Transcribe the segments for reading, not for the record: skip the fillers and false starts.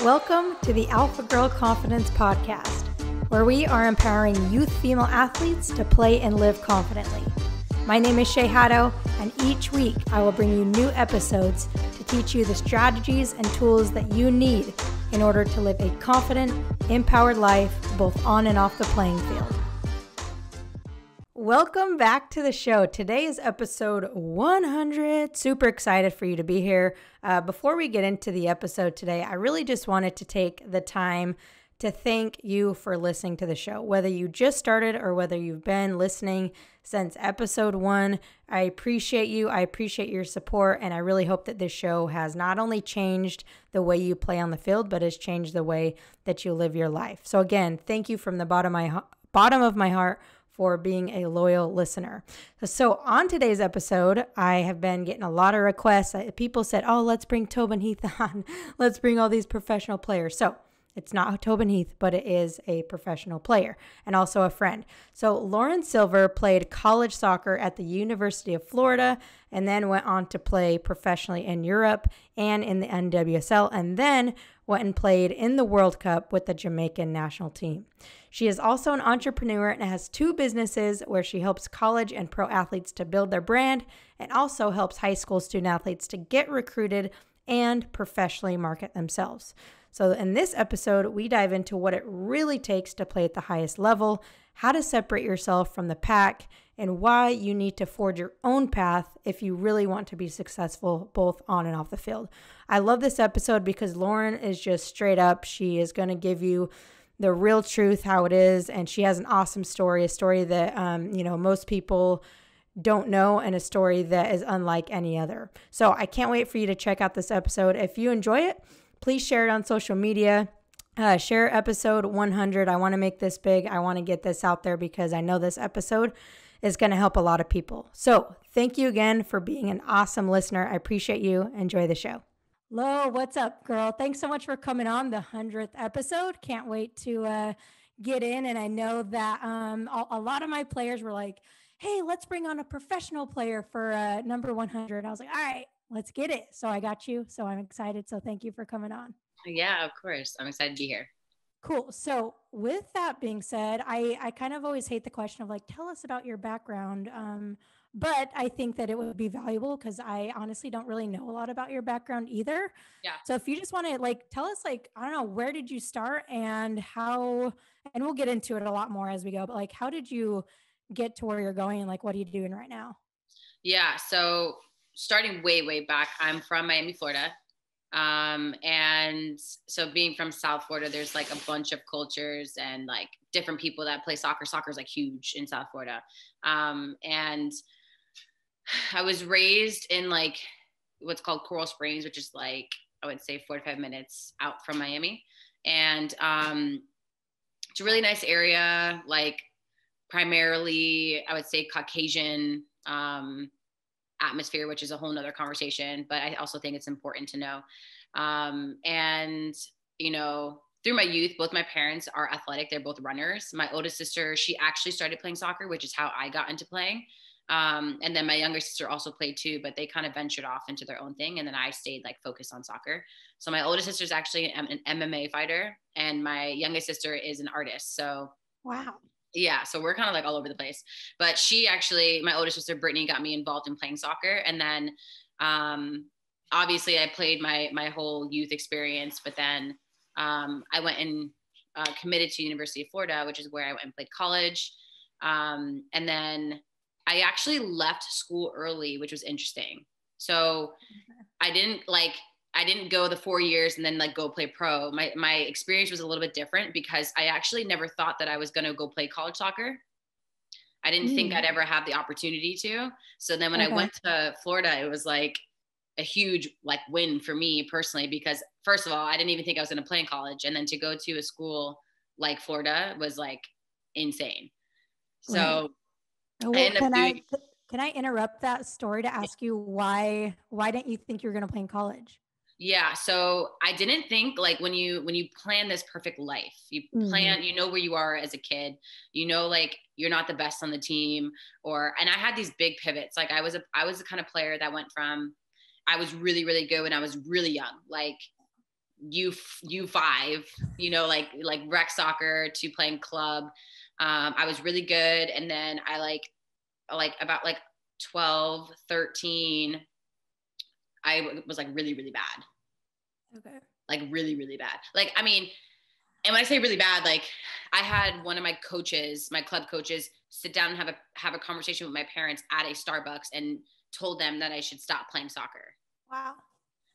Welcome to the Alpha Girl Confidence Podcast, where we are empowering youth female athletes to play and live confidently. My name is Shay, and each week I will bring you new episodes to teach you the strategies and tools that you need in order to live a confident, empowered life both on and off the playing field. Welcome back to the show. Today is episode 100. Super excited for you to be here. Before we get into the episode today, I really just wanted to take the time to thank you for listening to the show. Whether you just started or whether you've been listening since episode 1, I appreciate you. I appreciate your support, and I really hope that this show has not only changed the way you play on the field, but has changed the way that you live your life. So again, thank you from the bottom of my heart for being a loyal listener. So on today's episode, I have been getting a lot of requests. People said, oh, let's bring Tobin Heath on. Let's bring all these professional players. So it's not Tobin Heath, but it is a professional player and also a friend. So Lauren Silver played college soccer at the University of Florida and then went on to play professionally in Europe and in the NWSL, and then went and played in the World Cup with the Jamaican National team. She is also an entrepreneur and has 2 businesses where she helps college and pro athletes to build their brand and also helps high school student athletes to get recruited and professionally market themselves. So in this episode, we dive into what it really takes to play at the highest level, how to separate yourself from the pack, and why you need to forge your own path if you really want to be successful both on and off the field. I love this episode because Lauren is just straight up. She is going to give you the real truth, how it is, and she has an awesome story, a story that most people don't know, and a story that is unlike any other. So I can't wait for you to check out this episode. If you enjoy it, please share it on social media. Share episode 100. I want to make this big. I want to get this out there because I know this episode is going to help a lot of people. So thank you again for being an awesome listener. I appreciate you. Enjoy the show. Lo, what's up, girl? Thanks so much for coming on the 100th episode. Can't wait to get in. And I know that a lot of my players were like, hey, let's bring on a professional player for number 100. I was like, all right, let's get it. So I got you. So I'm excited. So thank you for coming on. Yeah, of course. I'm excited to be here. Cool. So with that being said, I kind of always hate the question of like, tell us about your background. But I think that it would be valuable because I honestly don't really know a lot about your background either. Yeah. So if you just want to like, tell us like, I don't know, where did you start and how, and we'll get into it a lot more as we go, but like, how did you get to where you're going and like, what are you doing right now? Yeah. So starting way back, I'm from Miami, Florida. And so being from South Florida, there's like a bunch of cultures and like different people that play soccer. Soccer is like huge in South Florida. And I was raised in like what's called Coral Springs, which is like, I would say 45 minutes out from Miami. And, it's a really nice area, like primarily I would say Caucasian, atmosphere, which is a whole nother conversation, but I also think it's important to know. And, through my youth, both my parents are athletic. They're both runners. My oldest sister, she actually started playing soccer, which is how I got into playing. And then my younger sister also played too, but they kind of ventured off into their own thing. And then I stayed like focused on soccer. So my oldest sister is actually an MMA fighter, and my youngest sister is an artist. So wow. Yeah, so we're kind of like all over the place. But she actually, my older sister Brittany, got me involved in playing soccer, and then obviously I played my whole youth experience. But then I went and committed to University of Florida, which is where I went and played college. And then I actually left school early, which was interesting. So I didn't go the 4 years and then like go play pro. My experience was a little bit different because I actually never thought that I was going to go play college soccer. I didn't think I'd ever have the opportunity to. So then when I went to Florida, it was like a huge like win for me personally, because first of all, I didn't even think I was going to play in college. And then to go to a school like Florida was like insane. So can I interrupt that story to ask you why didn't you think you were going to play in college? Yeah. So I didn't think like when you plan this perfect life, you plan, where you are as a kid, like you're not the best on the team, and I had these big pivots. Like I was the kind of player that went from, I was really, really good when I was really young. Like U5, like rec soccer to playing club. I was really good. And then I like about like 12, 13, I was like really, really bad. Okay. Like really, really bad. Like, I mean, and when I say really bad, like I had one of my coaches, my club coaches, sit down and have a conversation with my parents at a Starbucks and told them that I should stop playing soccer. Wow.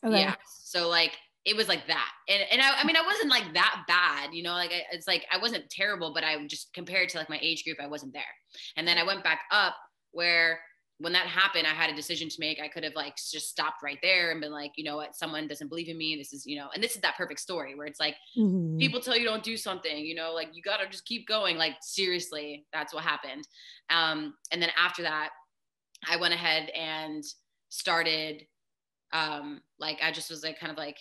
Okay. Yeah. So like it was like that. And I mean, I wasn't like that bad, like it's like I wasn't terrible, but I just compared to like my age group, I wasn't there. And then I went back up where when that happened, I had a decision to make. I could have like just stopped right there and been like, you know what, someone doesn't believe in me. This is, and this is that perfect story where it's like people tell you don't do something, like you got to just keep going. Like seriously, that's what happened. And then after that, I went ahead and started like I just was like kind of like,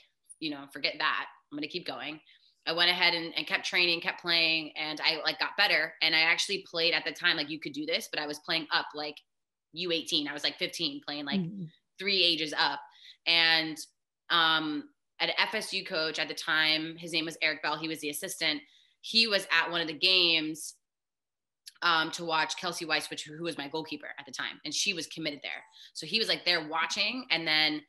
forget that. I'm going to keep going. I went ahead and kept training, kept playing, and I like got better. And I actually played at the time, like you could do this, but I was playing up like U18. I was like 15 playing like 3 ages up. And an FSU coach at the time, his name was Eric Bell. He was the assistant. He was at one of the games to watch Kelsey Weiss, who was my goalkeeper at the time. And she was committed there. So he was like there watching, and then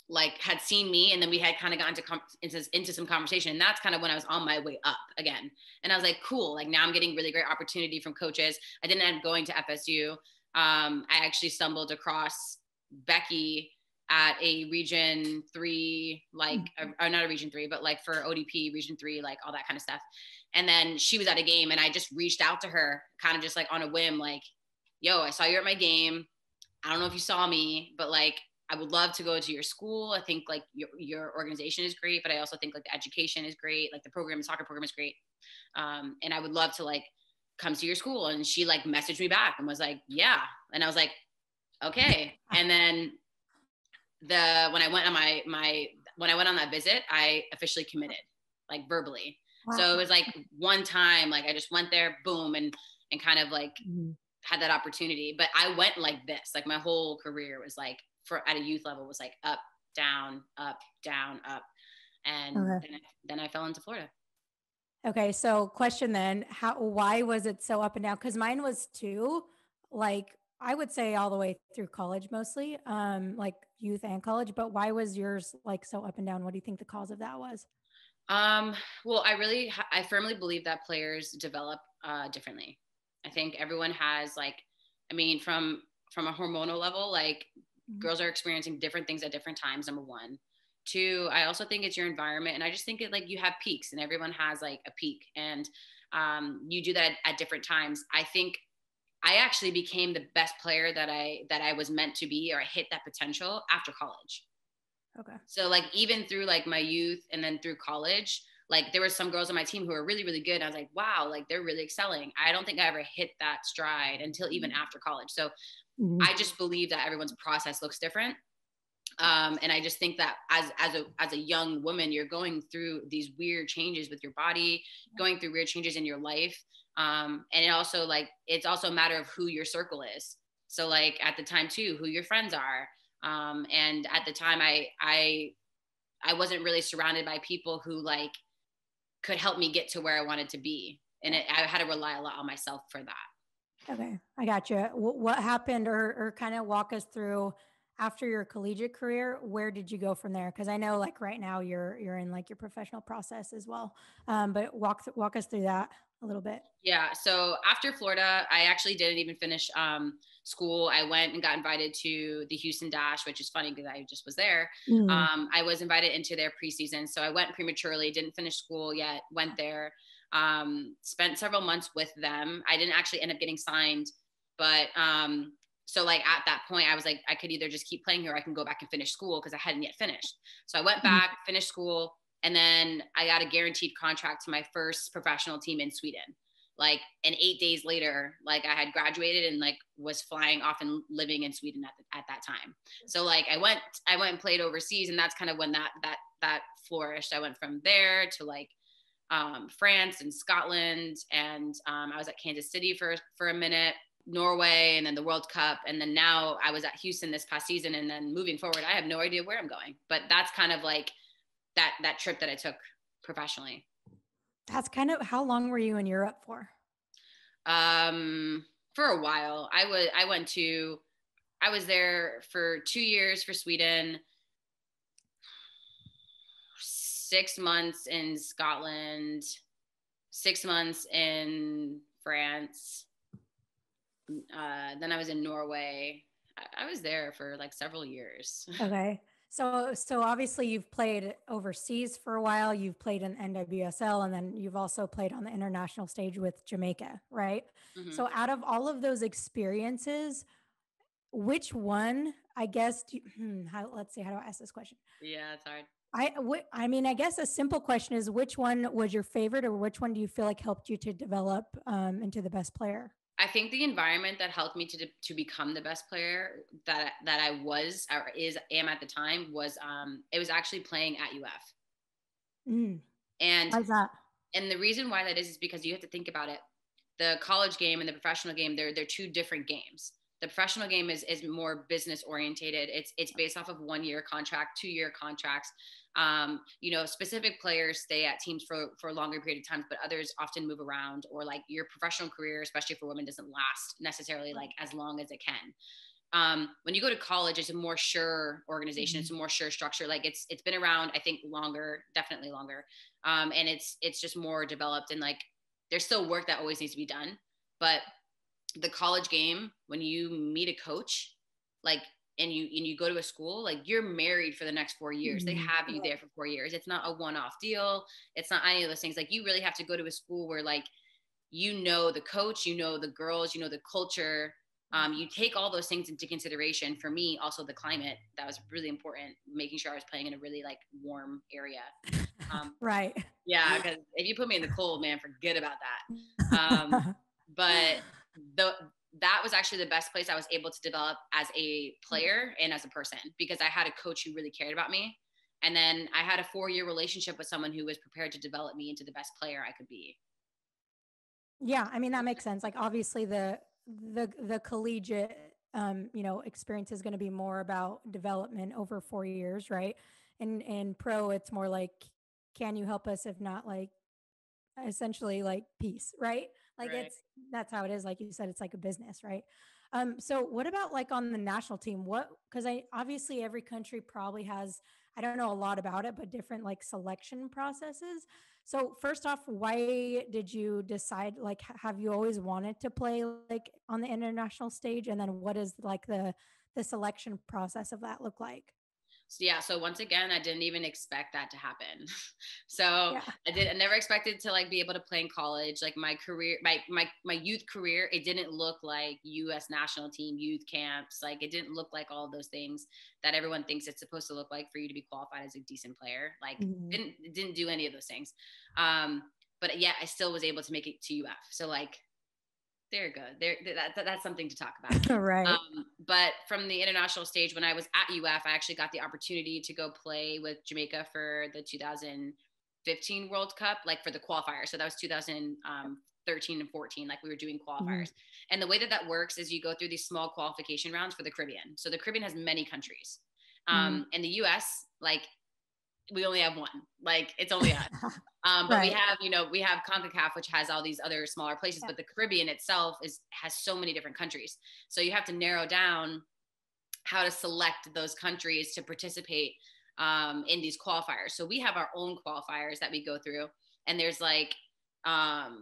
like had seen me, and then we had kind of gotten into some conversation, and that's kind of when I was on my way up again. And I was like, cool, like now I'm getting really great opportunity from coaches. I didn't end up going to FSU. I actually stumbled across Becky at a region 3, like or not a region 3, but like for ODP region 3, like all that kind of stuff. And then she was at a game, and I just reached out to her kind of just like on a whim, like, yo, I saw you at my game. I don't know if you saw me, but like I would love to go to your school. I think like your organization is great, but I also think like the education is great. Like the soccer program is great. And I would love to like come to your school. And she like messaged me back and was like, yeah. And I was like, okay. And then when I went on when I went on that visit, I officially committed, like verbally. Wow. So it was like one time, like I just went there, boom, and kind of like had that opportunity. But I went like this, like my whole career was like at a youth level was like up, down, up, down, up. And then I fell into Florida. Okay. So question then, why was it so up and down? Cause mine was too, like, I would say all the way through college, mostly, like youth and college, but why was yours like so up and down? What do you think the cause of that was? Well, I firmly believe that players develop, differently. I think everyone has like, I mean, from a hormonal level, like girls are experiencing different things at different times. Number one. Two, I also think it's your environment. And I just think it like you have peaks, and everyone has like a peak, and you do that at different times. I think I actually became the best player that I was meant to be, or I hit that potential after college. Okay. So like even through like my youth and then through college, like there were some girls on my team who were really, really good. I was like, wow, like they're really excelling. I don't think I ever hit that stride until even after college. So I just believe that everyone's process looks different. And I just think that as a young woman, you're going through these weird changes with your body, going through weird changes in your life. And it's also a matter of who your circle is. So like at the time too, who your friends are. And at the time I wasn't really surrounded by people who like could help me get to where I wanted to be. And I had to rely a lot on myself for that. Okay. I got you. What happened, or kind of walk us through after your collegiate career, where did you go from there? Cause I know like right now you're in like your professional process as well. But walk us through that a little bit. Yeah. So after Florida, I actually didn't even finish school. I went and got invited to the Houston Dash, which is funny because I just was there. I was invited into their preseason. So I went prematurely, didn't finish school yet, went there, spent several months with them. I didn't actually end up getting signed, but so like at that point I was like, I could either just keep playing here, or I can go back and finish school because I hadn't yet finished. So I went back, finished school, and then I got a guaranteed contract to my first professional team in Sweden. Like, and 8 days later, like I had graduated and like was flying off and living in Sweden at that time. So like I went and played overseas, and that's kind of when that flourished. I went from there to like France and Scotland, and I was at Kansas City for a minute. Norway and then the World Cup. And then now I was at Houston this past season, and then moving forward, I have no idea where I'm going, but that's kind of like that trip that I took professionally. That's kind of, how long were you in Europe for? For a while. I was there for 2 years for Sweden, 6 months in Scotland, 6 months in France. Then I was in Norway. I was there for like several years. Okay. So obviously you've played overseas for a while. You've played in NWSL, and then you've also played on the international stage with Jamaica, right? Mm-hmm. So out of all of those experiences, which one, I guess, let's see, how do I ask this question? Yeah, it's hard. I mean, I guess a simple question is, which one was your favorite, or which one do you feel like helped you to develop into the best player? I think the environment that helped me to become the best player that I was or am at the time was it was actually playing at UF. Mm. And Why's that? and the reason why that is because you have to think about it. The college game and the professional game, they're two different games. The professional game is more business orientated. It's based off of 1 year contract, 2 year contracts. Specific players stay at teams for a longer period of time, but others often move around, or like your professional career, especially for women, doesn't last necessarily like as long as it can. When you go to college, it's a more sure organization. It's a more sure structure. Like it's been around, I think, longer, definitely longer. And it's just more developed, and like there's still work that always needs to be done. But the college game, when you meet a coach, like, and you go to a school, like you're married for the next 4 years. They have you there for 4 years. It's not a one-off deal. It's not any of those things. Like you really have to go to a school where like, the coach, the girls, the culture. You take all those things into consideration. For me, also the climate, that was really important, making sure I was playing in a really like warm area. Right. Yeah, because if you put me in the cold, man, forget about that. But that was actually the best place I was able to develop as a player and as a person, because I had a coach who really cared about me. And then I had a 4-year relationship with someone who was prepared to develop me into the best player I could be. Yeah, I mean, that makes sense. Like obviously the collegiate experience is going to be more about development over 4 years, right? And pro, it's more like, can you help us? If not, like, essentially like peace, right? Like Right. that's how it is. Like you said, it's like a business, right? So what about like on the national team? Because I obviously every country probably has, I don't know a lot about it, but different like selection processes. So first off, why did you decide, like, have you always wanted to play like on the international stage? And then what is like the selection process of that look like? So once again, I didn't even expect that to happen. So Yeah. I never expected to like be able to play in college. Like my career, my youth career, it didn't look like US national team youth camps. Like it didn't look like all those things that everyone thinks it's supposed to look like for you to be qualified as a decent player. Like didn't do any of those things. But yeah, I still was able to make it to UF. So like they're good. That's something to talk about. Right. But from the international stage, when I was at UF, I actually got the opportunity to go play with Jamaica for the 2015 World Cup, like for the qualifier. So that was 2013 and 14. Like we were doing qualifiers. And the way that works is you go through these small qualification rounds for the Caribbean. So the Caribbean has many countries. And the US, like we only have one. Like it's only us. But Right. we have CONCACAF, which has all these other smaller places, but the Caribbean itself has so many different countries. So you have to narrow down how to select those countries to participate in these qualifiers. So we have our own qualifiers that we go through, and there's like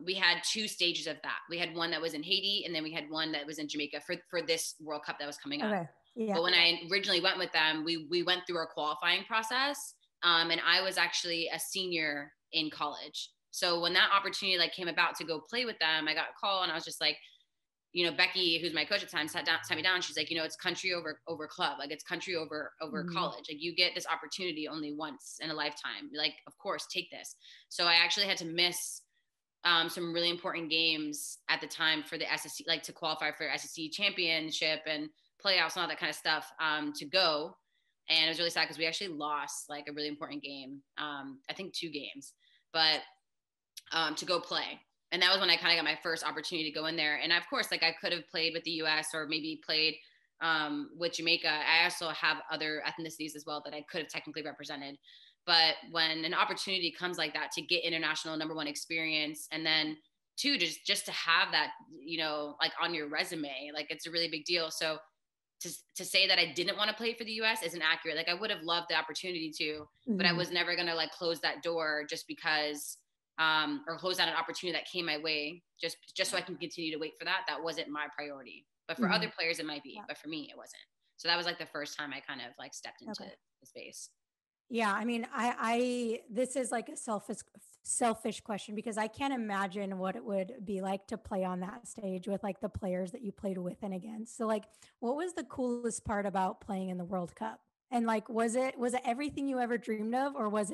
we had 2 stages of that. We had one that was in Haiti, and then we had one that was in Jamaica for this World Cup that was coming up. Okay. Yeah. But when I originally went with them, we went through our qualifying process, and I was actually a senior in college. So when that opportunity like came about to go play with them, I got a call, and I was just like, Becky, who's my coach at the time, sat me down. She's like, it's country over club. Like it's country over college. Like you get this opportunity only once in a lifetime. Like, of course, take this. So I actually had to miss some really important games at the time for the SSC, like to qualify for SSC championship and playoffs and all that kind of stuff to go. And it was really sad because we actually lost like a really important game. I think 2 games, but to go play. And that was when I kind of got my first opportunity to go in there. And of course, like I could have played with the US or maybe played with Jamaica. I also have other ethnicities as well that I could have technically represented. But when an opportunity comes like that to get international number one experience, and then two, just to have that, you know, like on your resume, like it's a really big deal. So to say that I didn't want to play for the US isn't accurate. Like I would have loved the opportunity to, but I was never going to like close that door just because, or close down an opportunity that came my way just so I can continue to wait for that. That wasn't my priority, but for other players it might be, but for me it wasn't. So that was like the first time I kind of like stepped into the space. Yeah, I mean, I this is like a selfish question because I can't imagine what it would be like to play on that stage with like the players that you played with and against. So like, what was the coolest part about playing in the World Cup? And like, was it everything you ever dreamed of, or what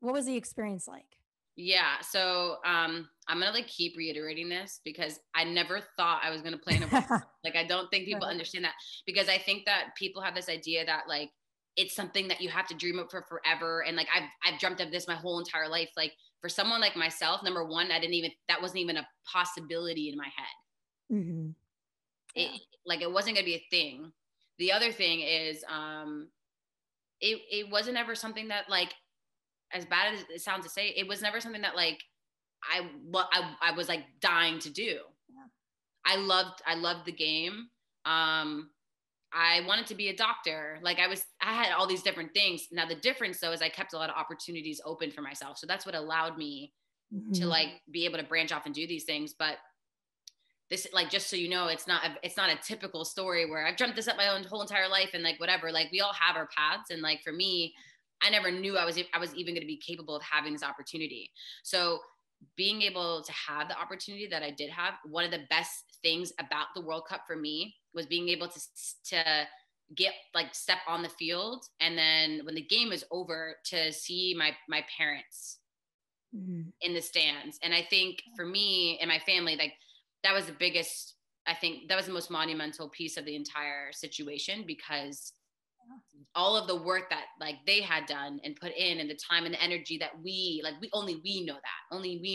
was the experience like? Yeah. So I'm gonna like keep reiterating this because I never thought I was gonna play in a World Cup. Like I don't think people understand that, because I think that people have this idea that like it's something that you have to dream of for forever. And like I've dreamt of this my whole entire life. Like for someone like myself, number one, that wasn't even a possibility in my head. Mm-hmm. Yeah. It wasn't gonna be a thing. The other thing is it wasn't ever something that like, as bad as it sounds to say, it was never something that like I was like dying to do. Yeah. I loved the game. I wanted to be a doctor. Like I had all these different things. Now the difference though is I kept a lot of opportunities open for myself. So that's what allowed me to like be able to branch off and do these things. But this, like, just so you know, it's not a typical story where I've dreamt this up my own whole entire life and like whatever. Like we all have our paths, and like for me, I never knew I was even going to be capable of having this opportunity. So being able to have the opportunity that I did have, one of the best things about the World Cup for me was being able to get like step on the field, and then when the game is over, to see my parents in the stands. And I think for me and my family, like that was the biggest, I think that was the most monumental piece of the entire situation, because all of the work that like they had done and put in, and the time and the energy that we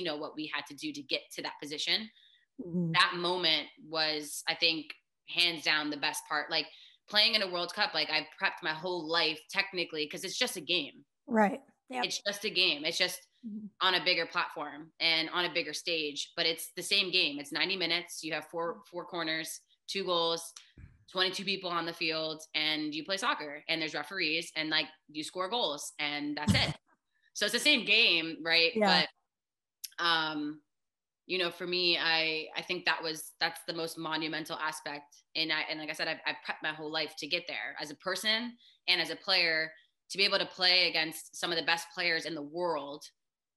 know what we had to do to get to that position. That moment was, I think, hands down the best part. Like playing in a World Cup, like I've prepped my whole life technically, because it's just a game. Right. Yep. It's just a game. It's just on a bigger platform and on a bigger stage, but it's the same game. It's 90 minutes. You have four corners, 2 goals, 22 people on the field, and you play soccer, and there's referees, and like you score goals, and that's it. So it's the same game, right? Yeah. But you know, for me, I think that's the most monumental aspect. And like I said, I've prepped my whole life to get there as a person and as a player, to be able to play against some of the best players in the world,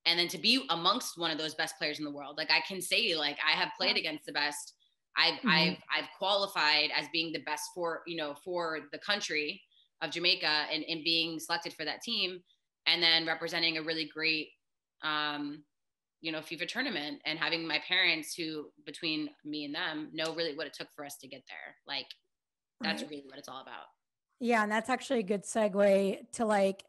and then to be amongst one of those best players in the world. Like I can say, like I have played against the best. I've qualified as being the best for the country of Jamaica, and being selected for that team, and then representing a really great FIFA tournament, and having my parents, who between me and them know really what it took for us to get there. Like that's really what it's all about. Yeah, and that's actually a good segue to like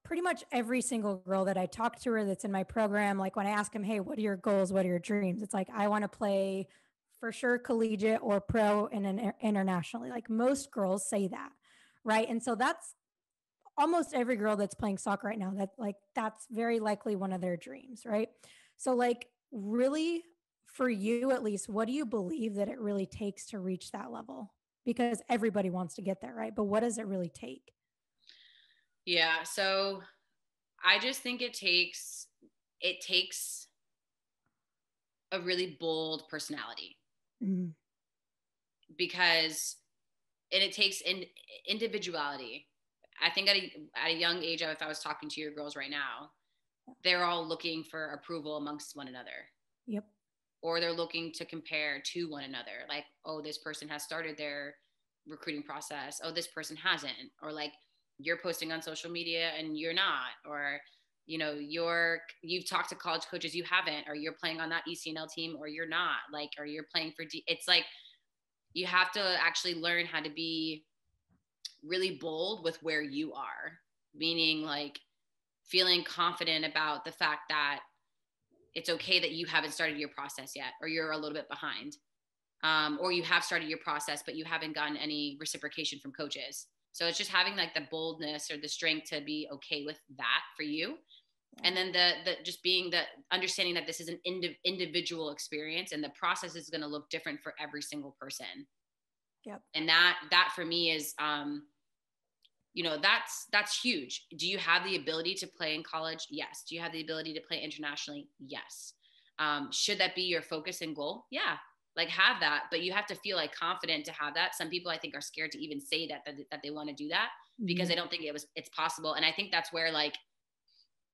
pretty much every single girl that I talk to, or that's in my program. Like when I ask them, "Hey, what are your goals? What are your dreams?" It's like, I want to play for sure collegiate or pro and internationally. Like most girls say that, right? And so that's almost every girl that's playing soccer right now. That's very likely one of their dreams, right? So like really, for you at least, what do you believe that it really takes to reach that level? Because everybody wants to get there, right? But what does it really take? Yeah, so I just think it takes a really bold personality, because it takes individuality. I think at a young age, if I was talking to your girls right now, they're all looking for approval amongst one another. Yep. Or they're looking to compare to one another. Like, oh, this person has started their recruiting process. Oh, this person hasn't. Or like, you're posting on social media and you're not. Or, you've talked to college coaches, you haven't. Or you're playing on that ECNL team, or you're not. Like, or you're playing for it's like, you have to actually learn how to be really bold with where you are, meaning like feeling confident about the fact that it's okay that you haven't started your process yet, or you're a little bit behind, or you have started your process, but you haven't gotten any reciprocation from coaches. So it's just having like the boldness or the strength to be okay with that for you. And then the just being the understanding that this is an individual experience and the process is going to look different for every single person. Yep. And that for me is, that's huge. Do you have the ability to play in college? Yes. Do you have the ability to play internationally? Yes. Should that be your focus and goal? Yeah. Like have that, but you have to feel like confident to have that. Some people I think are scared to even say that they want to do that because they don't think it's possible. And I think that's where like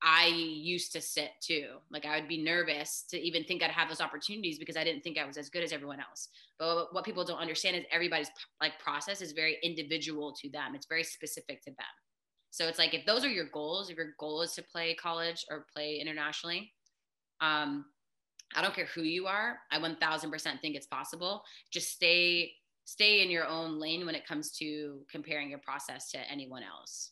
I used to sit too. Like I would be nervous to even think I'd have those opportunities because I didn't think I was as good as everyone else. But what people don't understand is everybody's like process is very individual to them. It's very specific to them. So it's like, if those are your goals, if your goal is to play college or play internationally, I don't care who you are. I 1000% think it's possible. Just stay in your own lane when it comes to comparing your process to anyone else.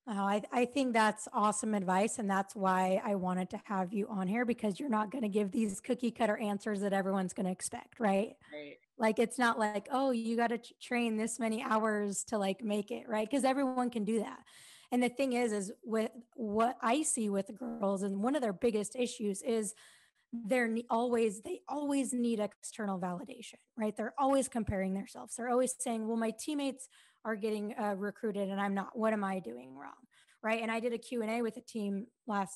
Oh, I think that's awesome advice. And that's why I wanted to have you on here, because you're not going to give these cookie cutter answers that everyone's going to expect, right? Right. Like, it's not like, oh, you got to train this many hours to like make it, right? Because everyone can do that. And the thing is with what I see with girls, and one of their biggest issues is they always need external validation, right? They're always comparing themselves. They're always saying, well, my teammates are getting recruited and I'm not. What am I doing wrong? Right? And I did a Q&A with a team a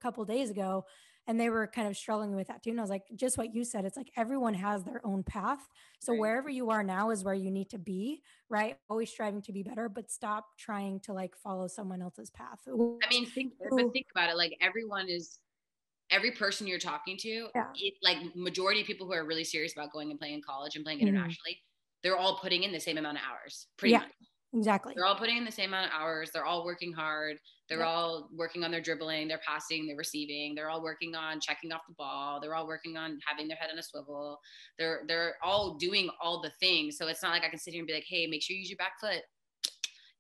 couple of days ago, and they were kind of struggling with that too. And I was like, just what you said, it's like everyone has their own path. So Right. wherever you are now is where you need to be, right? Always striving to be better, but stop trying to like follow someone else's path. I mean, think about it. Like every person you're talking to, Yeah. like majority of people who are really serious about going and playing in college and playing Mhm. internationally, they're all putting in the same amount of hours, pretty Yeah, much. exactly. They're all putting in the same amount of hours. They're all working hard. They're Yep. all working on their dribbling, their passing, their receiving. They're all working on checking off the ball. They're all working on having their head on a swivel. They're all doing all the things. So it's not like I can sit here and be like, hey, make sure you use your back foot.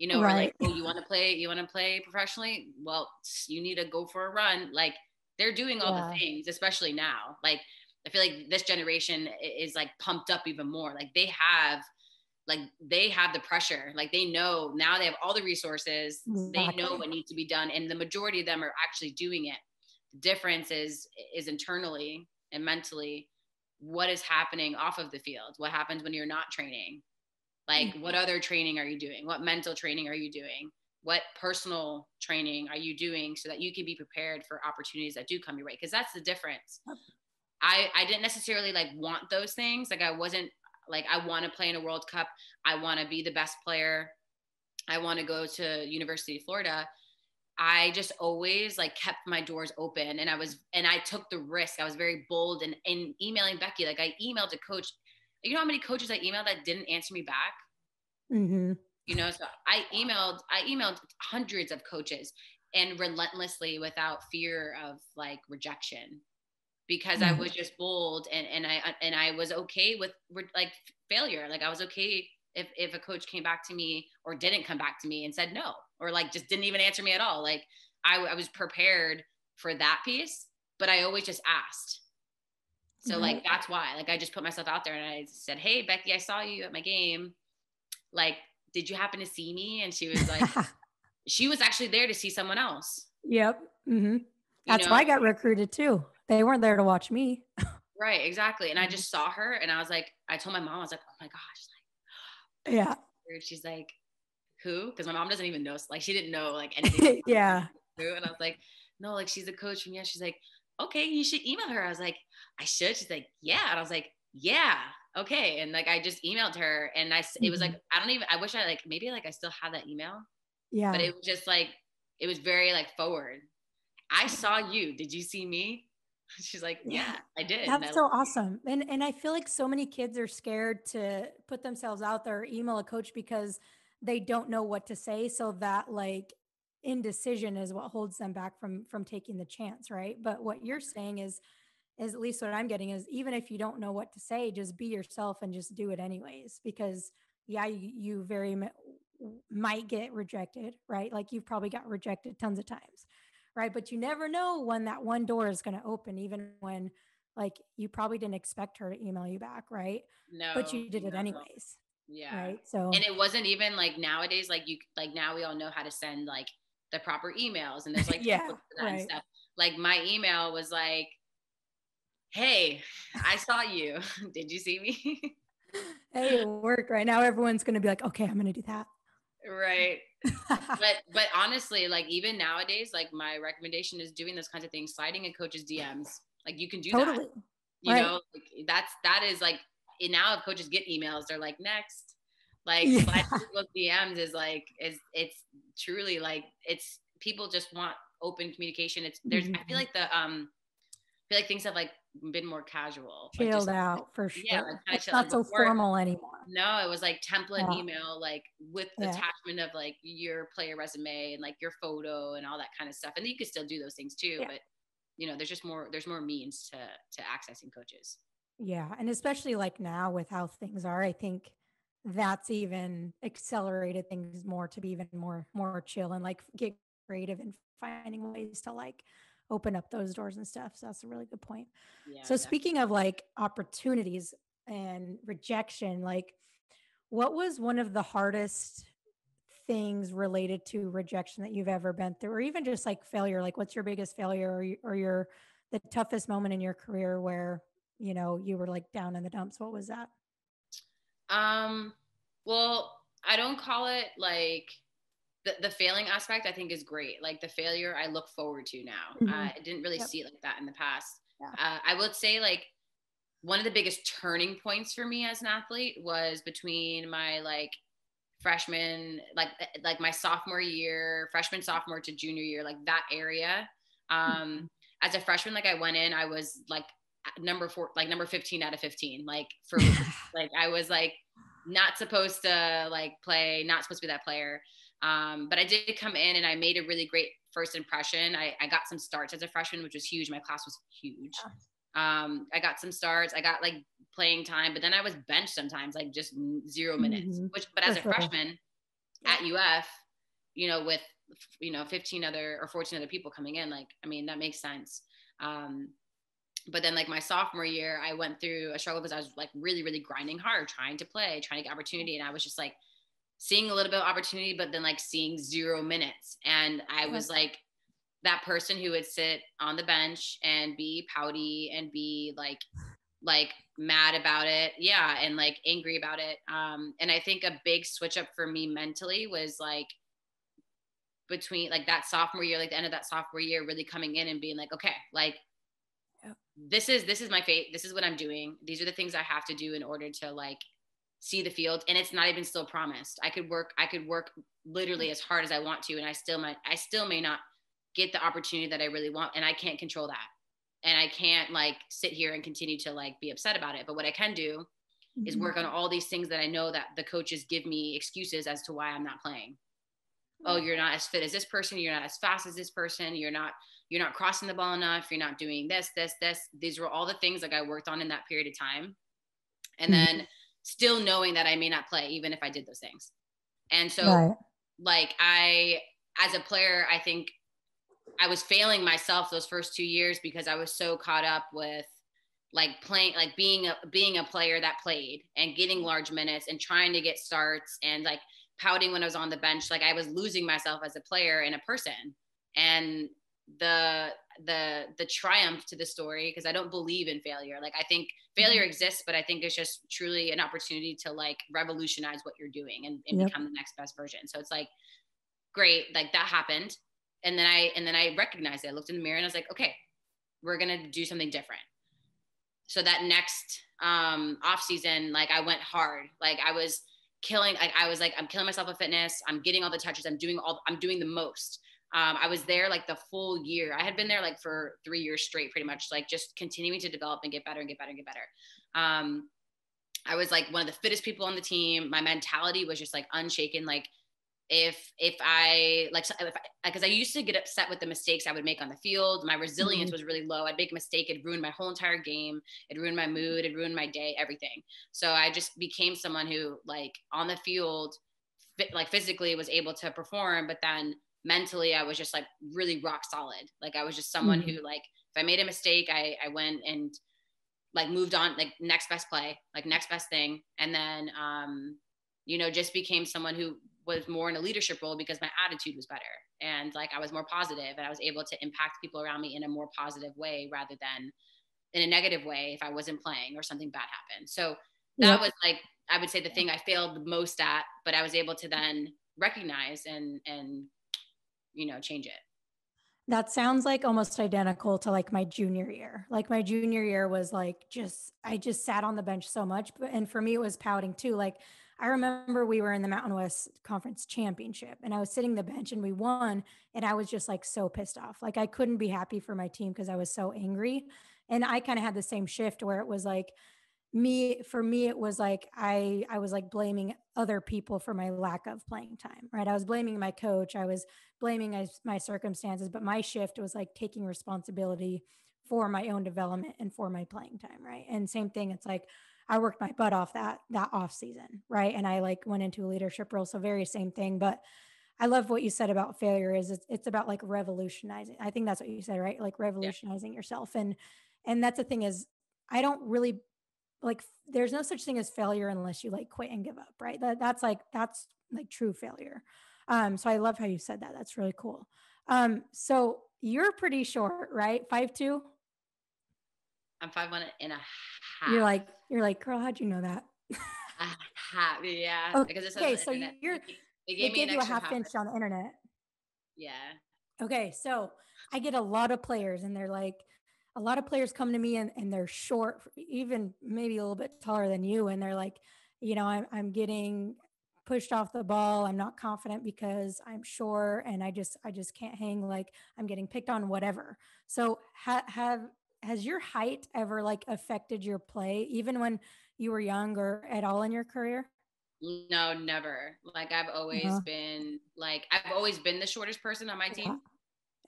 Or like, Right. oh, you want to play professionally? Well, you need to go for a run. Like they're doing all the Yeah. things, especially now. Like I feel like this generation is like pumped up even more. Like they have the pressure. Like they know now they have all the resources. They know Exactly. what needs to be done, and the majority of them are actually doing it. The difference is internally and mentally what is happening off of the field. What happens when you're not training? Like what other training are you doing? What mental training are you doing? What personal training are you doing so that you can be prepared for opportunities that do come your way? Because that's the difference. I didn't necessarily like want those things. Like I wasn't like, I want to play in a World Cup. I want to be the best player. I want to go to University of Florida. I just always like kept my doors open, and I took the risk. I was very bold and emailing Becky. Like I emailed a coach. You know how many coaches I emailed that didn't answer me back? Mm-hmm. So I emailed hundreds of coaches, and relentlessly without fear of like rejection, because I was just bold, and I was okay with like failure. Like I was okay if a coach came back to me or didn't come back to me and said no, or like just didn't even answer me at all. Like I was prepared for that piece, but I always just asked. So like Right. that's why, like I just put myself out there and I said, "Hey Becky, I saw you at my game. Like, did you happen to see me?" And she was like, she was actually there to see someone else. Yep. Mm-hmm. You That's know, why I got recruited too. They weren't there to watch me. right? Exactly. And I just saw her, and I was like, I told my mom, I was like, "Oh my gosh!" Yeah. She's like, "Who?" Because my mom doesn't even know. Like she didn't know like anything. Yeah. Who? And I was like, "No, like she's a coach from yeah." She's like, "Okay, you should email her." I was like, "I should." She's like, "Yeah." And I was like, "Yeah, okay." And like I just emailed her, and it was like, Mhm. I wish I like maybe like I still have that email, but Yeah. it was just like it was very like forward. I saw you. Did you see me? She's like, Yeah. "Yeah, I did." And That's so awesome. And I feel like so many kids are scared to put themselves out there or email a coach because they don't know what to say. So that like indecision is what holds them back from taking the chance, right? But what you're saying is at least what I'm getting is, even if you don't know what to say, just be yourself and just do it anyways. Because yeah, you might get rejected, right? Like you've probably got rejected tons of times, right? But you never know when that one door is going to open, even when like you probably didn't expect her to email you back, right? But No, you did it no. anyways, Yeah. right? So And it wasn't even like nowadays, like like now we all know how to send like the proper emails and there's like templates yeah, for that and right. stuff. Like my email was like, hey, I saw you. Did you see me? Hey, it worked right now. Everyone's going to be like, okay, I'm going to do that. Right. But honestly, like even nowadays, like my recommendation is doing those kinds of things, sliding in coaches' DMs. Like you can do that. Totally. You Right. know, like that is like now if coaches get emails, they're like next. Like sliding Yeah. people's DMs is like it's truly like it's people just want open communication. It's there's I feel Mhm. like I feel like things have like been more casual. Like just Chilled out for yeah, like sure. kind of It's chill. Like not so before formal anymore. no, it was like template Yeah. email, like with Yeah. attachment of like your player resume and like your photo and all that kind of stuff. And you could still do those things too, Yeah. but you know, there's more means to accessing coaches. Yeah. And especially like now with how things are, I think that's even accelerated things more to be even more chill and like get creative and finding ways to like open up those doors and stuff. So that's a really good point. Yeah, So definitely. speaking of like opportunities and rejection, like what was one of the hardest things related to rejection that you've ever been through, or even just like failure? Like, what's your biggest failure, or your the toughest moment in your career where you were like down in the dumps? What was that? Um, well, I don't call it like the failing aspect I think is great. Like the failure I look forward to now. Mhm. I didn't really Yep. see it like that in the past. Yeah. I would say like one of the biggest turning points for me as an athlete was between my like freshman, like my sophomore year, freshman, sophomore to junior year, like that area. Mhm. As a freshman, like I went in, I was like number 4, like number 15 out of 15, like for like I was like not supposed to like play, not supposed to be that player. But I did come in and I made a really great first impression. I got some starts as a freshman, which was huge. My class was huge. I got some starts. I got like playing time, but then I was benched sometimes, like just 0 minutes. Mhm. Which, but For as a sure. freshman Yeah. at UF, you know, with 15 other or 14 other people coming in, like I mean that makes sense. Um, but then like my sophomore year, I went through a struggle because I was like really, really grinding hard, trying to play, trying to get opportunity, and I was just like seeing a little bit of opportunity, but then like seeing 0 minutes, and I Yep. was like that person who would sit on the bench and be pouty and be like mad about it, yeah, and like angry about it. And I think a big switch up for me mentally was like between like that sophomore year, like the end of that sophomore year, really coming in and being like, okay, like Yep. this is my fate, this is what I'm doing, these are the things I have to do in order to like see the field, and it's not even still promised. I could work literally as hard as I want to, and I still may not get the opportunity that I really want, and I can't control that, and I can't like sit here and continue to like be upset about it. But what I can do is Mhm. work on all these things that I know that the coaches give me excuses as to why I'm not playing. Oh, Right. you're not as fit as this person, you're not as fast as this person, you're not crossing the ball enough, you're not doing this. These were all the things like I worked on in that period of time. And Mhm. then still knowing that I may not play even if I did those things. And so Right. like I as a player, I think I was failing myself those first 2 years because I was so caught up with like playing, like being a player that played and getting large minutes and trying to get starts and like pouting when I was on the bench. Like I was losing myself as a player and a person. And the the triumph to the story, because I don't believe in failure. Like I think failure Mhm. exists, but I think it's just truly an opportunity to like revolutionize what you're doing and Yep. become the next best version. So it's like great, like that happened. And then I recognized it. I looked in the mirror and I was like, okay, we're gonna do something different. So that next off season, like I went hard. Like I was killing, like I was like, I'm killing myself with fitness. I'm getting all the touches. I'm doing the most. I was there like the full year. I had been there like for 3 years straight, pretty much, like just continuing to develop and get better and get better and get better. I was like one of the fittest people on the team. My mentality was just like unshaken. Like if I like because I used to get upset with the mistakes I would make on the field. My resilience Mhm. was really low. I'd make a mistake, it ruined my whole entire game, it ruined my mood, it ruined my day, everything. So I just became someone who like on the field like physically was able to perform, but then mentally I was just like really rock solid. Like I was just someone Mhm. who like, if I made a mistake, I went and like moved on, like next best play, like next best thing. And then, just became someone who was more in a leadership role because my attitude was better. And like, I was more positive and I was able to impact people around me in a more positive way rather than in a negative way if I wasn't playing or something bad happened. So that Yep. was like, I would say the thing I failed the most at, but I was able to then recognize and, change it. That sounds like almost identical to like my junior year. Like my junior year was like I just sat on the bench so much. And for me, it was pouting too. Like I remember we were in the Mountain West Conference Championship and I was sitting the bench and we won. And I was just like so pissed off. Like I couldn't be happy for my team because I was so angry. And I kind of had the same shift where it was like, for me it was like I was like blaming other people for my lack of playing time, right? I was blaming my coach, I was blaming my circumstances, but my shift was like taking responsibility for my own development and for my playing time, right? And same thing, it's like I worked my butt off that off season, right? And I like went into a leadership role, so very same thing. But I love what you said about failure is it's about like revolutionizing. I think that's what you said, right? Like Yeah. revolutionizing yourself. And that's the thing is I don't really like there's no such thing as failure unless you like quit and give up, right? That's like true failure. So I love how you said that. That's really cool. So you're pretty short, right? 5'2". I'm 5'1" and a You're half. like, you're like, girl, how'd you know that? A half, yeah, because it says on Okay, the so internet. you're They they gave me an give you a extra half half. inch on the internet. Yeah. Okay, so I get a lot of players, and they're like, a lot of players come to me and they're short, even maybe a little bit taller than you, and they're like, I'm getting pushed off the ball. I'm not confident because I'm short, and I just can't hang. Like I'm getting picked on, whatever. So has your height ever like affected your play, even when you were young or at all in your career? No, never. Like Uh-huh. I've always been the shortest person on my Yeah, team.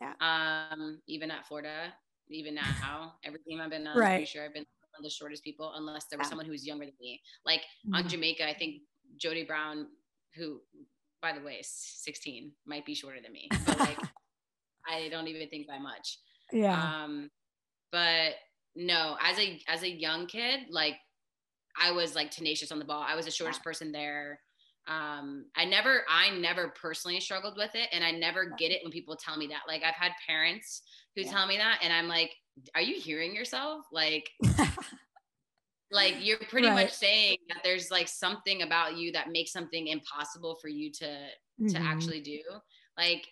yeah, Even at Florida, even now, every team I've been on, I'm pretty right. sure I've been one of the shortest people, unless there was Yeah. someone who was younger than me. Like on Mhm. Jamaica, I think Jody Brown, who, by the way, is 16, might be shorter than me, but like I don't even think by much. Yeah. Um, but no, as a young kid, like I was like tenacious on the ball. I was the Yeah. shortest person there. I never personally struggled with it, and I never get it when people tell me that. Like I've had parents who Yeah. tell me that, and I'm like, are you hearing yourself? Like you're pretty much Right. saying that there's like something about you that makes something impossible for you to Mhm. actually do. Like,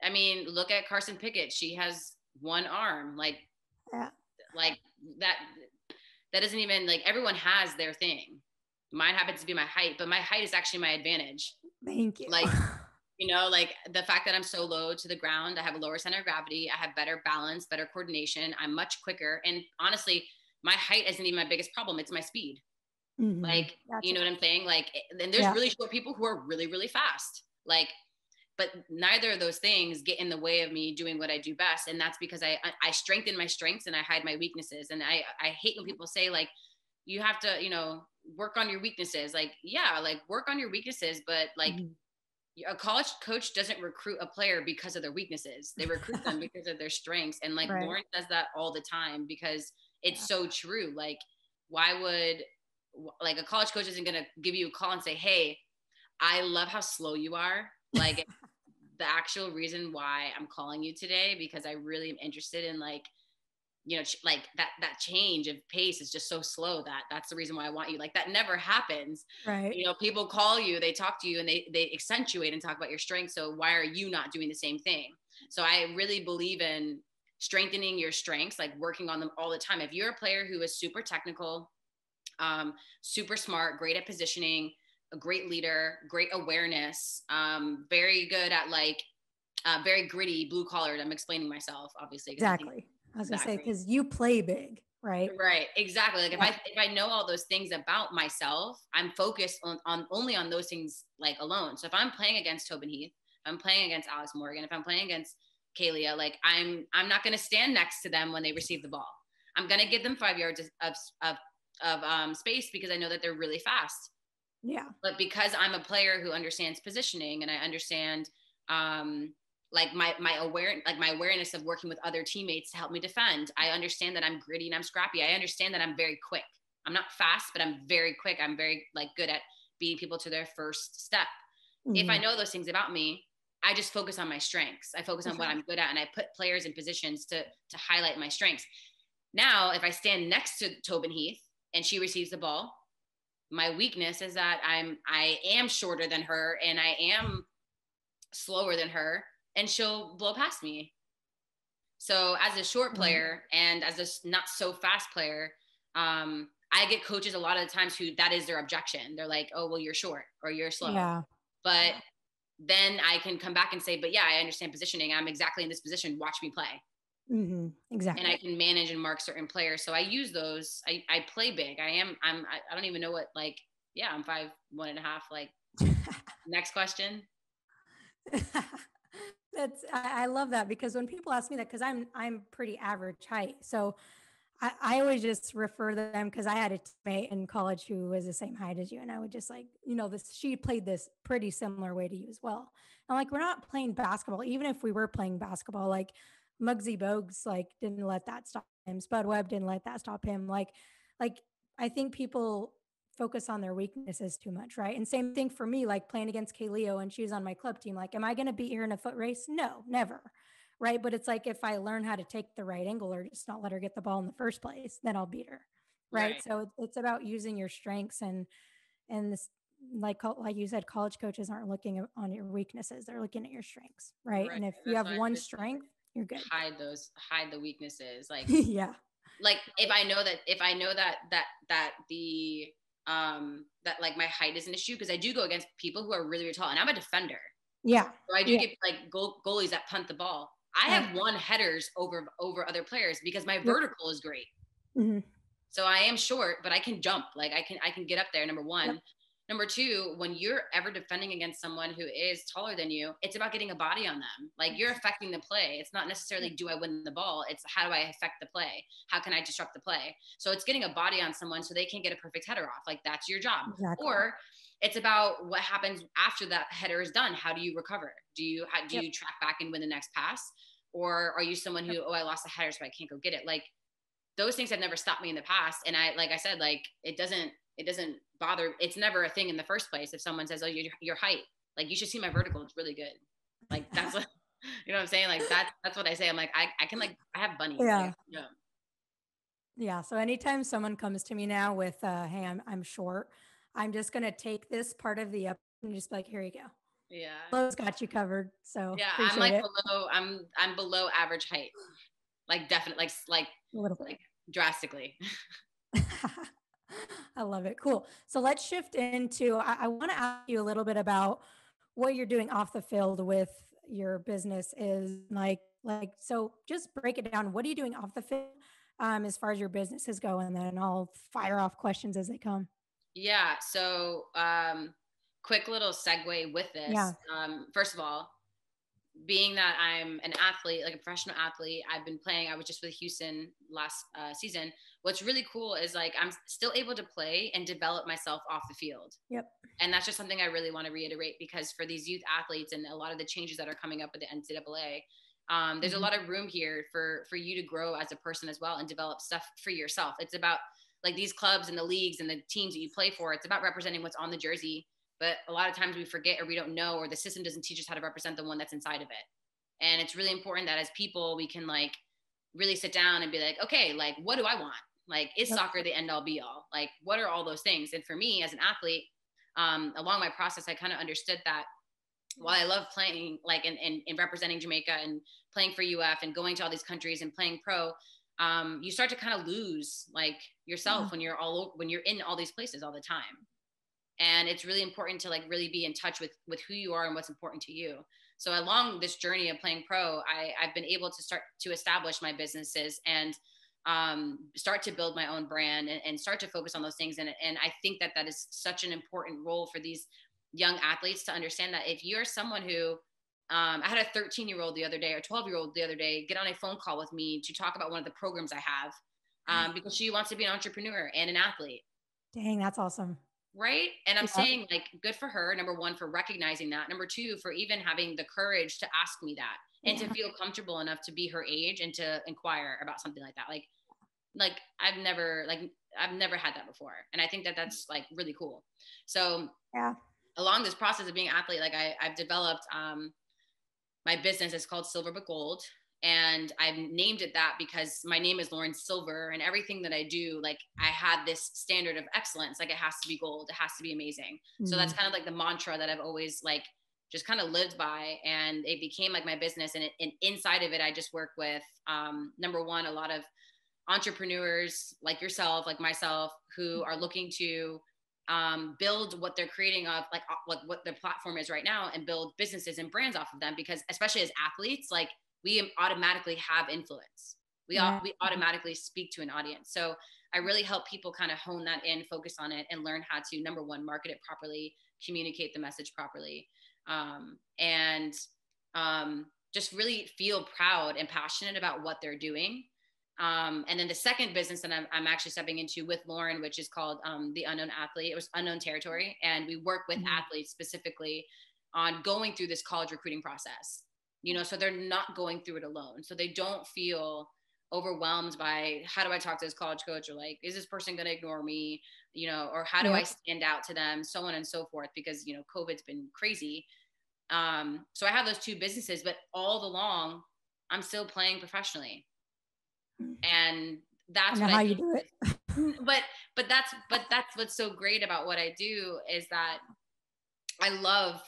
I mean, look at Carson Pickett. She has one arm. Yeah. Like that that doesn't even, like, everyone has their thing. Mine happens to be my height, but my height is actually my advantage. Thank you. Like, like the fact that I'm so low to the ground, I have a lower center of gravity, I have better balance, better coordination, I'm much quicker. And honestly, my height isn't even my biggest problem, it's my speed. Mhm. Like, you Gotcha. know what I'm saying? Like, then there's Yeah. really short people who are really, really fast. Like, but neither of those things get in the way of me doing what I do best. And that's because I strengthen my strengths and I hide my weaknesses. And I hate when people say like, you have to, work on your weaknesses. Like, yeah, like work on your weaknesses, but like Mhm. a college coach doesn't recruit a player because of their weaknesses. They recruit them because of their strengths. And like Right. Lauren does that all the time because it's Yeah. so true. Like, why would, like, a college coach isn't going to give you a call and say, hey, I love how slow you are. Like, the actual reason why I'm calling you today, because I really am interested in like, like that change of pace is just so slow that's the reason why I want you. Like, that never happens. Right. People call you, they talk to you, and they accentuate and talk about your strengths. So why are you not doing the same thing? So I really believe in strengthening your strengths, like working on them all the time. If you're a player who is super technical, super smart, great at positioning, a great leader, great awareness, very good at like, very gritty, blue collared. I'm explaining myself, obviously, because I think Exactly. I was gonna that say great. because you play big, right? Right, exactly. Like, Yeah. if I know all those things about myself, I'm focused on only on those things, like, alone. So if I'm playing against Tobin Heath, if I'm playing against Alice Morgan, if I'm playing against Kalia, like, I'm not going to stand next to them when they receive the ball. I'm going to give them 5 yards of space because I know that they're really fast. Yeah. But because I'm a player who understands positioning and I understand, like my awareness of working with other teammates to help me defend. I understand that I'm gritty and I'm scrappy. I understand that I'm very quick. I'm not fast, but I'm very quick. I'm very like good at beating people to their first step. If I know those things about me, I just focus on my strengths. I focus on what I'm good at, and I put players in positions to highlight my strengths. Now, if I stand next to Tobin Heath and she receives the ball, my weakness is that I am shorter than her and I am slower than her, and she'll blow past me. So as a short player and as a not so fast player, I get coaches a lot of the times who that is their objection. They're like, oh, well, you're short or you're slow. Yeah. But then I can come back and say, but yeah, I understand positioning. I'm exactly in this position. Watch me play. Exactly. And I can manage and mark certain players. So I use those. I play big. I don't even know what, like, yeah, I'm 5'1.5". Like, next question. I love that, because when people ask me that, because I'm pretty average height, so I always just refer them, because I had a teammate in college who was the same height as you, and I would just like, she played this pretty similar way to you as well. And like, we're not playing basketball, even if we were playing basketball, like Muggsy Bogues like didn't let that stop him. Spud Webb didn't let that stop him. Like I think people focus on their weaknesses too much, right? And same thing for me, like playing against Kayleo and she was on my club team. Like, am I going to beat her in a foot race? No, never. Right. But it's like, if I learn how to take the right angle or just not let her get the ball in the first place, then I'll beat her. Right. So it's about using your strengths, and this, like you said, college coaches aren't looking on your weaknesses. They're looking at your strengths. Right. And if you have one strength, you're good. Hide the weaknesses. Like, yeah. Like if I know that the that like my height is an issue, because I do go against people who are really, really tall, and I'm a defender. Yeah. So I do get like goalies that punt the ball. I have won headers over other players because my vertical is great. So I am short, but I can jump. Like I can get up there. Number one. Number two, when you're ever defending against someone who is taller than you, it's about getting a body on them. Like, you're affecting the play. It's not necessarily do I win the ball. It's how do I affect the play? How can I disrupt the play? So it's getting a body on someone so they can get a perfect header off. Like, that's your job. Exactly. Or it's about what happens after that header is done. How do you recover? Do you track back and win the next pass? Or are you someone who, I lost a header, so I can't go get it? Like, those things have never stopped me in the past. And like I said, like, it doesn't bother. It's never a thing in the first place. If someone says, oh, your height, like, you should see my vertical. It's really good. Like, that's what, you know what I'm saying? Like, that's what I say. I'm like, I can, like, I have bunnies. Yeah. Like, yeah. Yeah. So anytime someone comes to me now with, hey, I'm short, I'm just going to take this part of the up and just be like, here you go. Yeah. Lowe's got you covered. So yeah, I'm like I'm below average height. Like, definitely, like drastically. I love it. Cool. So let's shift into, I want to ask you a little bit about what you're doing off the field with your business is like, so just break it down. What are you doing off the field as far as your business is going? And then I'll fire off questions as they come. Yeah. So quick little segue with this. Yeah. First of all, being that I'm an athlete, like a professional athlete, I've been playing. I was just with Houston last season. What's really cool is, like, I'm still able to play and develop myself off the field. Yep. And that's just something I really want to reiterate, because for these youth athletes and a lot of the changes that are coming up with the NCAA, there's a lot of room here for you to grow as a person as well and develop stuff for yourself. It's about, like, these clubs and the leagues and the teams that you play for. It's about representing what's on the jersey. But a lot of times we forget, or we don't know, or the system doesn't teach us how to represent the one that's inside of it. And it's really important that as people, we can, like, really sit down and be like, okay, like, what do I want? Like, is soccer the end all be all? Like, what are all those things? And for me as an athlete, along my process, I kind of understood that while I love playing, like, in representing Jamaica and playing for UF and going to all these countries and playing pro, you start to kind of lose, like, yourself when you're in all these places all the time. And it's really important to, like, really be in touch with who you are and what's important to you. So along this journey of playing pro, I've been able to start to establish my businesses and start to build my own brand and start to focus on those things. And I think that is such an important role for these young athletes to understand, that if you're someone who, I had a 13-year-old the other day, or 12-year-old the other day, get on a phone call with me to talk about one of the programs I have, because she wants to be an entrepreneur and an athlete. Dang, that's awesome. right. And I'm Yeah. saying like, good for her. Number one, for recognizing that. Number two, for even having the courage to ask me that and to Yeah. feel comfortable enough to be her age and to inquire about something like that. Like I've never had that before. And I think that that's like really cool. So Yeah. along this process of being an athlete, like I've developed, my business is called Silver But Gold. And I've named it that because my name is Lauren Silver, and everything that I do, like I had this standard of excellence. Like it has to be gold. It has to be amazing. So that's kind of like the mantra that I've always like just kind of lived by. And it became like my business. And inside of it, I just work with, number one, a lot of entrepreneurs like yourself, like myself, who are looking to build what they're creating of like what their platform is right now and build businesses and brands off of them, because especially as athletes, like we automatically have influence. Right. We automatically speak to an audience. So I really help people kind of hone that in, focus on it, and learn how to, number one, market it properly, communicate the message properly, and just really feel proud and passionate about what they're doing. And then the second business that I'm actually stepping into with Lauren, which is called The Unknown Athlete. It was Unknown Territory. And we work with athletes specifically on going through this college recruiting process, you know, so they're not going through it alone. So they don't feel overwhelmed by, how do I talk to this college coach? Or like, is this person going to ignore me? You know, or how do I stand out to them? So on and so forth, because, you know, COVID's been crazy. So I have those two businesses, but all along I'm still playing professionally. And that's I know what how I you think do it. but that's what's so great about what I do, is that I love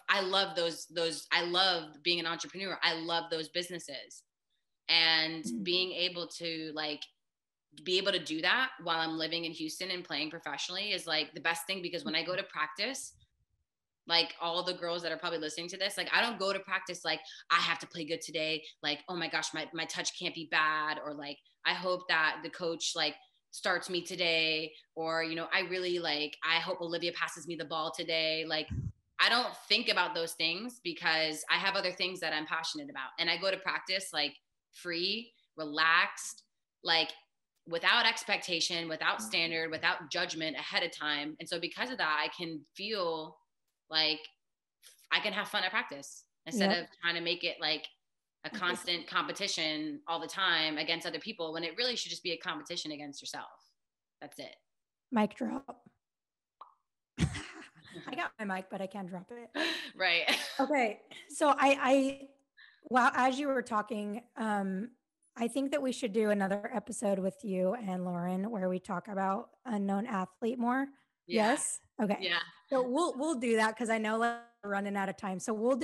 those I love being an entrepreneur. I love those businesses, and being able to like be able to do that while I'm living in Houston and playing professionally is like the best thing, because when I go to practice, like all the girls that are probably listening to this, like I don't go to practice like I have to play good today, like oh my gosh, my touch can't be bad, or like I hope that the coach like starts me today, or you know, I really like I hope Olivia passes me the ball today. Like I don't think about those things, because I have other things that I'm passionate about, and I go to practice like free, relaxed, like without expectation, without standard, without judgment ahead of time. And so because of that, I can feel like I can have fun at practice instead of trying to make it like a constant competition all the time against other people, when it really should just be a competition against yourself. That's it. Mic drop. I got my mic, but I can't drop it. Right. Okay. So well, as you were talking, I think that we should do another episode with you and Lauren where we talk about unknown athlete more. Yeah. Yes. Okay. Yeah. So we'll do that, because I know like, we're running out of time. So we'll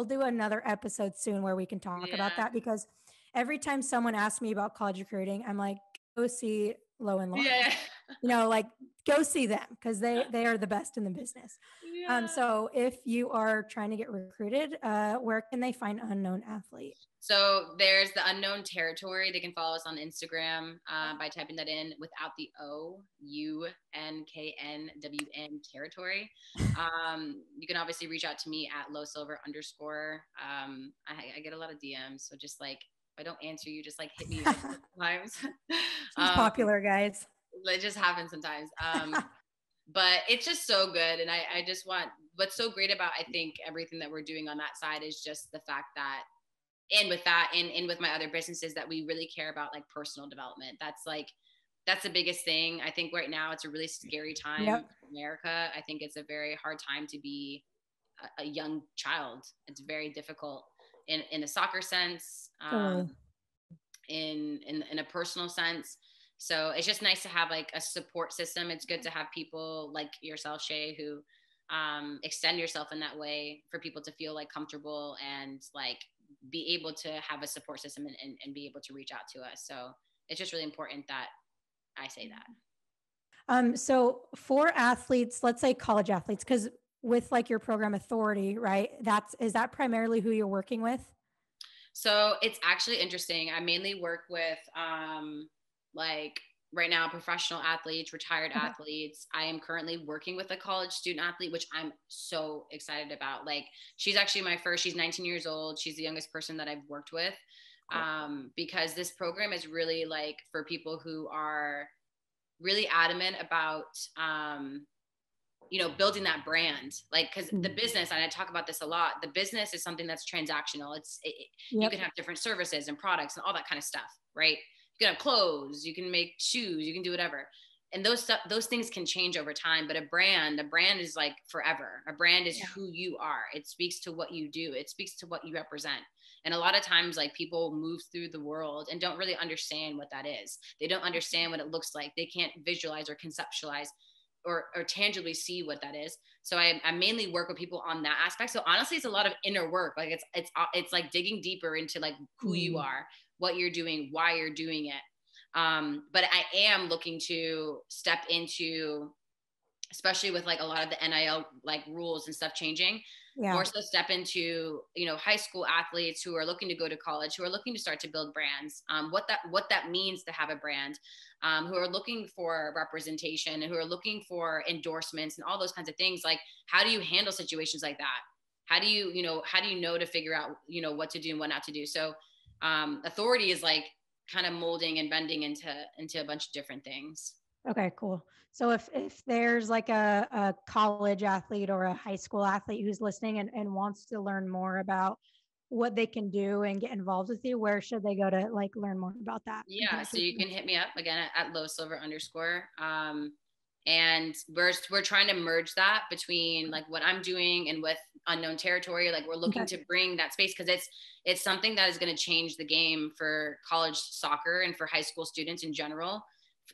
do another episode soon where we can talk about Yeah. that, because every time someone asks me about college recruiting, I'm like, go see Lo and Lauren. Yeah. You know, like go see them, because they are the best in the business. Yeah. So if you are trying to get recruited, where can they find Unknown Athlete? So there's the Unknown Territory. They can follow us on Instagram by typing that in without the O, UNKNWN Territory. You can obviously reach out to me at lowsilver_. I get a lot of DMs, so just like if I don't answer you, just like hit me sometimes. She's popular, guys. It just happens sometimes. But it's just so good, and I just want, what's so great about I think everything that we're doing on that side is just the fact that, and with that and with my other businesses, that we really care about like personal development. That's the biggest thing. I think right now it's a really scary time in America. I think it's a very hard time to be a young child. It's very difficult in a soccer sense, in a personal sense. So it's just nice to have like a support system. It's good to have people like yourself, Shay, who extend yourself in that way for people to feel like comfortable and like be able to have a support system and be able to reach out to us. So it's just really important that I say that. So for athletes, let's say college athletes, because with like your program Authority, right? Is that primarily who you're working with? So it's actually interesting. I mainly work with like right now professional athletes, retired athletes. I am currently working with a college student athlete, which I'm so excited about. Like she's actually she's 19 years old. She's the youngest person that I've worked with. Because this program is really like for people who are really adamant about building that brand, like, cause the Mm. business, and I talk about this a lot, the business is something that's transactional. You can Yep. have different services and products and all that kind of stuff, right? You can have clothes, you can make shoes, you can do whatever. And those things can change over time, but a brand is like forever. A brand is Yeah. who you are. It speaks to what you do. It speaks to what you represent. And a lot of times, like, people move through the world and don't really understand what that is. They don't understand what it looks like. They can't visualize or conceptualize or tangibly see what that is. So I mainly work with people on that aspect. So honestly, it's a lot of inner work. Like, it's like digging deeper into like who you Mm. are, what you're doing, why you're doing it. But I am looking to step into, especially with like a lot of the NIL like rules and stuff changing, Yeah. more so step into, high school athletes who are looking to go to college, who are looking to start to build brands, what that means to have a brand, who are looking for representation and who are looking for endorsements and all those kinds of things. Like, how do you handle situations like that? How do you know to figure out, what to do and what not to do? So authority is like kind of molding and bending into a bunch of different things. Okay, cool. So if there's like a college athlete or a high school athlete who's listening and wants to learn more about what they can do and get involved with you, where should they go to like learn more about that and Yeah, connect so with you you? can hit me up again at low silver underscore. And we're trying to merge that between like what I'm doing and with unknown territory. Like, we're looking Okay. to bring that space because it's something that is going to change the game for college soccer and for high school students in general,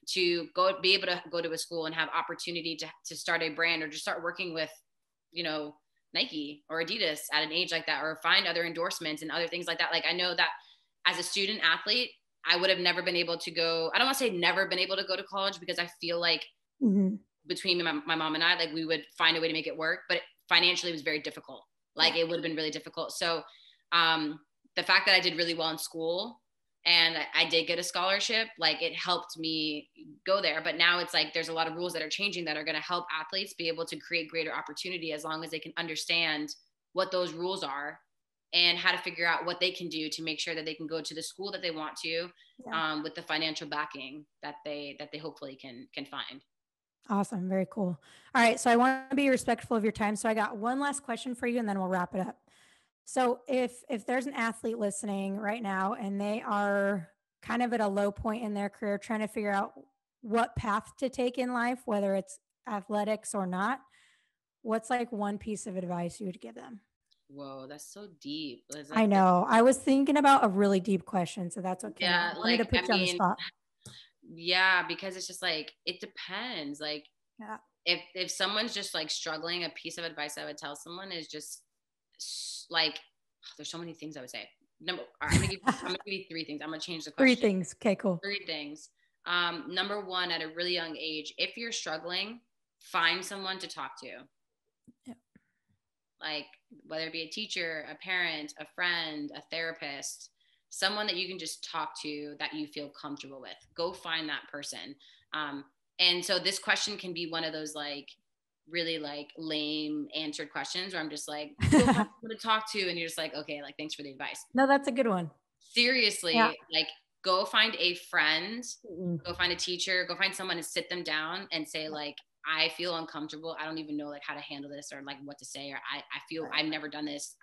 to be able to go to a school and have opportunity to start a brand or just start working with, you know, Nike or Adidas at an age like that, or find other endorsements and other things like that. Like, I know that as a student athlete, I would have never been able to go. I don't want to say never been able to go to college, because I feel like Hmm. between my mom and I, like, we would find a way to make it work, but financially it was very difficult. Like, Yeah. it would have been really difficult. So um, the fact that I did really well in school and I did get a scholarship, like, it helped me go there. But now it's like there's a lot of rules that are changing that are going to help athletes be able to create greater opportunity, as long as they can understand what those rules are and how to figure out what they can do to make sure that they can go to the school that they want to, Yeah. with the financial backing that they hopefully can find. Awesome. Very cool. All right. So I want to be respectful of your time. So I got one last question for you and then we'll wrap it up. So if there's an athlete listening right now and they are kind of at a low point in their career trying to figure out what path to take in life, whether it's athletics or not, what's like one piece of advice you would give them? Whoa, that's so deep. I know. I was thinking about a really deep question, so that's okay. I Yeah, wanted to like, I put you on the mean, spot. yeah, because it's just like, it depends. Like, Yeah. if someone's just like struggling, a piece of advice I would tell someone is just like, there's so many things I would say. All right, I'm gonna give you three things. I'm gonna change the Three question. things. Okay, cool. Three things. Number one, at a really young age, if you're struggling, find someone to talk to. Yeah. Like, whether it be a teacher, a parent, a friend, a therapist, someone that you can just talk to that you feel comfortable with. Go find that person. Um, and so this question can be one of those like really like lame answered questions where I'm just like, go find someone to talk to, and you're just like, okay, like, thanks for the advice. No, that's a good one. Yeah. Seriously, like, go find a friend, Mhm. go find a teacher, go find someone and sit them down and say, like, I feel uncomfortable. I don't even know like how to handle this or like what to say, or I feel Right. I've never done this.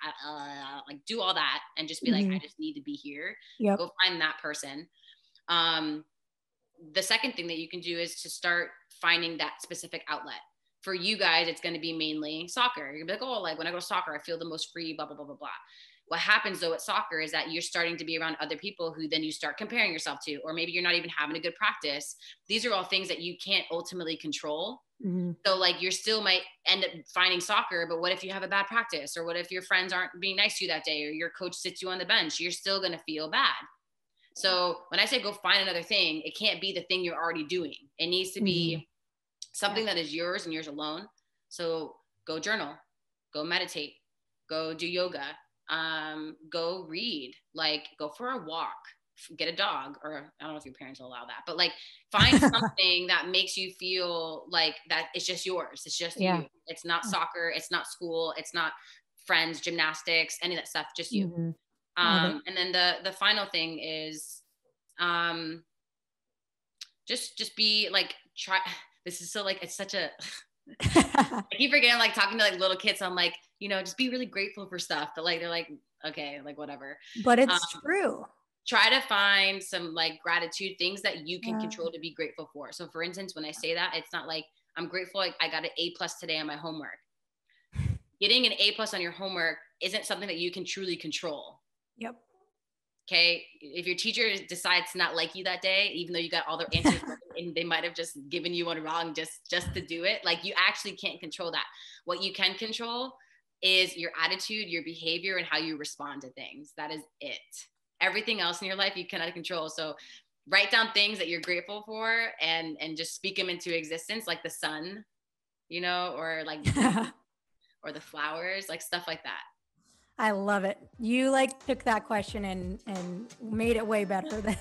Like, do all that and just be like, Mhm. I just need to be here. Yep. Go find that person. Um, the second thing that you can do is to start finding that specific outlet. For you guys, it's going to be mainly soccer. You're gonna be like, oh, like, when I go to soccer, I feel the most free, blah, blah, blah, blah, blah. What happens though at soccer is that you're starting to be around other people who then you start comparing yourself to, or maybe you're not even having a good practice. These are all things that you can't ultimately control. Mhm. So like, you still might end up finding soccer, but what if you have a bad practice, or what if your friends aren't being nice to you that day, or your coach sits you on the bench? You're still going to feel bad. So when I say go find another thing, it can't be the thing you're already doing. It needs to Mhm. be something Yeah. that is yours and yours alone. So go journal, go meditate, go do yoga, go read, like, go for a walk, get a dog, or I don't know if your parents will allow that, but like, find something that makes you feel like that it's just yours. It's just Yeah. you. It's not soccer. It's not school. It's not friends, gymnastics, any of that stuff, just you. Mhm. Love it. And then the final thing is, um, just be like, try. This is so like, it's such a I keep forgetting, I'm like talking to like little kids. So I'm like, just be really grateful for stuff. But like, they're like, okay, like whatever. But it's true. Try to find some like gratitude, things that you can control to be grateful for. So for instance, when I say that, it's not like I'm grateful like I got an A+ today on my homework. Getting an A+ on your homework isn't something that you can truly control. Yep. Okay. If your teacher decides to not like you that day, even though you got all their answers and they might have just given you one wrong just to do it, like you actually can't control that. What you can control is your attitude, your behavior, and how you respond to things. That is it. Everything else in your life you cannot control. So write down things that you're grateful for and just speak them into existence, like the sun, or like or the flowers, like stuff like that. I love it. You like took that question and made it way better than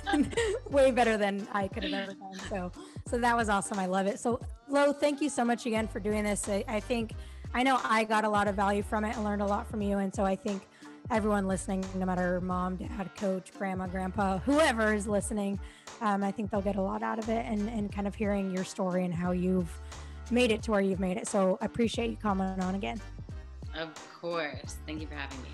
I could have ever done. So that was awesome. I love it. So Lo, thank you so much again for doing this. I know I got a lot of value from it and learned a lot from you. And so I think everyone listening, no matter mom, dad, coach, grandma, grandpa, whoever is listening, I think they'll get a lot out of it and kind of hearing your story and how you've made it to where you've made it. So I appreciate you coming on again. Of course. Thank you for having me.